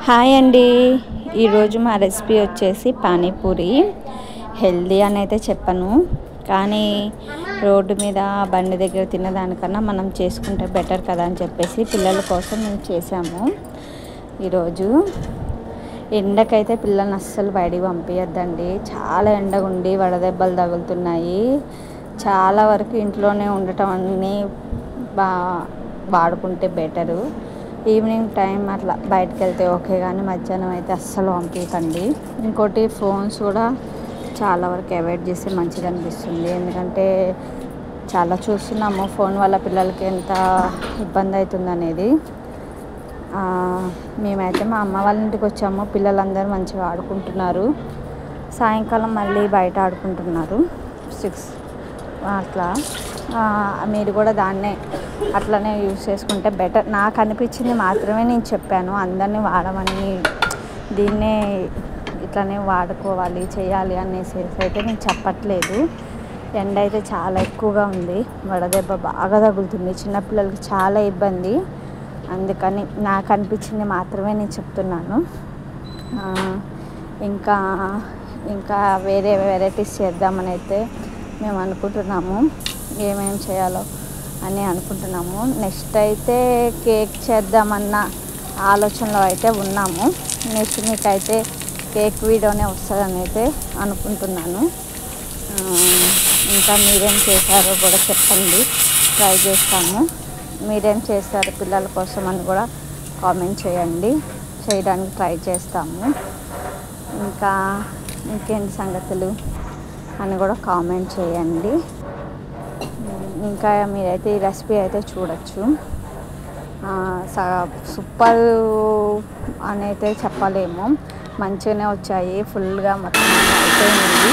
Hi అండి, ఈరోజు మా రెసిపీ వచ్చేసి పానీపూరి. హెల్దీ అని అయితే చెప్పను, కానీ రోడ్డు మీద బండి దగ్గర తినదానికన్నా మనం చేసుకుంటే బెటర్ కదా అని చెప్పేసి పిల్లల కోసం మేము చేసాము. ఈరోజు ఎండకైతే పిల్లల్ని అస్సలు బయటికి పంపించద్దండి. చాలా ఎండగా ఉండి వడదెబ్బలు తగులుతున్నాయి. చాలా వరకు ఇంట్లోనే ఉండటం అన్నీ వాడుకుంటే బెటరు. ఈవినింగ్ టైం అట్లా బయటకు వెళ్తే ఓకే, కానీ మధ్యాహ్నం అయితే అస్సలు పంపించకండి. ఇంకోటి ఫోన్స్ కూడా చాలా వరకు అవాయిడ్ చేస్తే మంచిది అనిపిస్తుంది. ఎందుకంటే చాలా చూస్తున్నాము ఫోన్ వల్ల పిల్లలకి ఎంత ఇబ్బంది అవుతుంది అనేది. మేమైతే మా అమ్మ వాళ్ళ ఇంటికి వచ్చాము. పిల్లలందరూ మంచిగా ఆడుకుంటున్నారు. సాయంకాలం మళ్ళీ బయట ఆడుకుంటున్నారు 6 అట్లా. మీరు కూడా దాన్నే అట్లనే యూజ్ చేసుకుంటే బెటర్. నాకు అనిపించింది మాత్రమే నేను చెప్పాను. అందరినీ వాడమని, దీన్నే ఇట్లనే వాడుకోవాలి చేయాలి అనేసి అయితే నేను చెప్పట్లేదు. ఎండ అయితే చాలా ఎక్కువగా ఉంది, వడదెబ్బ బాగా తగులుతుంది, చిన్నపిల్లలకి చాలా ఇబ్బంది. అందుకని నాకు అనిపించింది మాత్రమే నేను చెప్తున్నాను. ఇంకా వేరే వెరైటీస్ చేద్దామని అయితే మేము అనుకుంటున్నాము. ఏమేమి చేయాలో అని అనుకుంటున్నాము. నెక్స్ట్ అయితే కేక్ చేద్దామన్న ఆలోచనలో అయితే ఉన్నాము. నెక్స్ట్ మీకైతే కేక్ వీడియోనే వస్తుందని అయితే అనుకుంటున్నాను. ఇంకా మీరేం చేశారో కూడా చెప్పండి, ట్రై చేస్తాము. మీరేం చేస్తారు పిల్లల కోసం అని కూడా కామెంట్ చేయండి, చేయడానికి ట్రై చేస్తాము. ఇంకేంటి సంగతులు అని కూడా కామెంట్ చేయండి. ఇంకా మీరైతే ఈ రెసిపీ అయితే చూడొచ్చు. సూపర్ అని అయితే చెప్పలేము, మంచిగానే వచ్చాయి. ఫుల్గా మొత్తం అయిపోయింది.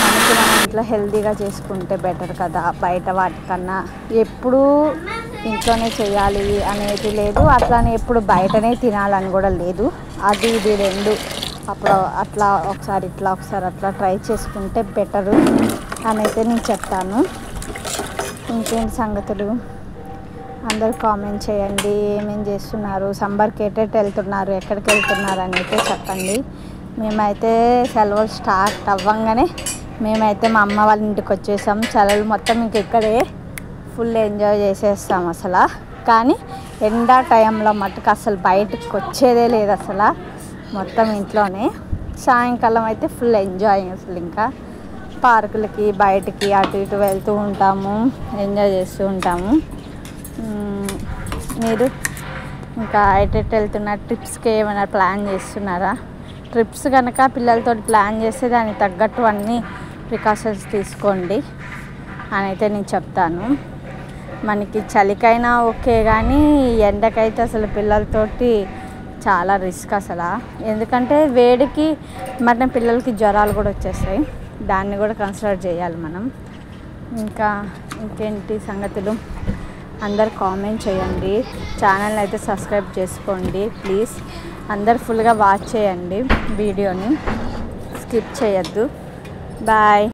మనకి మన ఇంట్లో హెల్తీగా చేసుకుంటే బెటర్ కదా, బయట వాటికన్నా. ఎప్పుడూ ఇంట్లోనే చేయాలి అనేది లేదు, అట్లానే ఎప్పుడు బయటనే తినాలని కూడా లేదు. అది ఇది రెండు అప్పుడు అట్లా ఒకసారి ఇట్లా ఒకసారి అట్లా ట్రై చేసుకుంటే బెటరు అని అయితే నేను చెప్తాను. ఇంకేంటి సంగతులు అందరు కామెంట్ చేయండి. ఏమేమి చేస్తున్నారు, సమ్మర్కి ఎటెట్ వెళ్తున్నారు, ఎక్కడికి వెళ్తున్నారు అని అయితే చెప్పండి. మేమైతే సెలవులు స్టార్ట్ అవ్వంగానే మేమైతే మా అమ్మ వాళ్ళ ఇంటికి వచ్చేసాం. సెలవులు మొత్తం ఇంక ఇక్కడే ఫుల్ ఎంజాయ్ చేసేస్తాం అసలు. కానీ ఎండా టైంలో మటుకు అసలు బయటకు వచ్చేదే లేదు అసలు, మొత్తం ఇంట్లోనే. సాయంకాలం అయితే ఫుల్ ఎంజాయ్. అసలు ఇంకా పార్కులకి బయటికి అటు ఇటు వెళ్తూ ఉంటాము, ఎంజాయ్ చేస్తూ ఉంటాము. మీరు ఇంకా ఎటెట్ వెళ్తున్న ట్రిప్స్కి ఏమైనా ప్లాన్ చేస్తున్నారా? ట్రిప్స్ కనుక పిల్లలతో ప్లాన్ చేస్తే దానికి తగ్గట్టు అన్నీ ప్రికాషన్స్ తీసుకోండి అని అయితే నేను చెప్తాను. మనకి చలికైనా ఓకే, కానీ ఎండకైతే అసలు పిల్లలతోటి చాలా రిస్క్ అసలు. ఎందుకంటే వేడికి మన పిల్లలకి జ్వరాలు కూడా వచ్చేస్తాయి, దాన్ని కూడా కన్సిడర్ చేయాలి మనం. ఇంకేంటి సంగతులు అందరు కామెంట్ చేయండి. ఛానల్ని అయితే సబ్స్క్రైబ్ చేసుకోండి ప్లీజ్. అందరు ఫుల్గా వాచ్ చేయండి, వీడియోని స్కిప్ చేయొద్దు. బాయ్.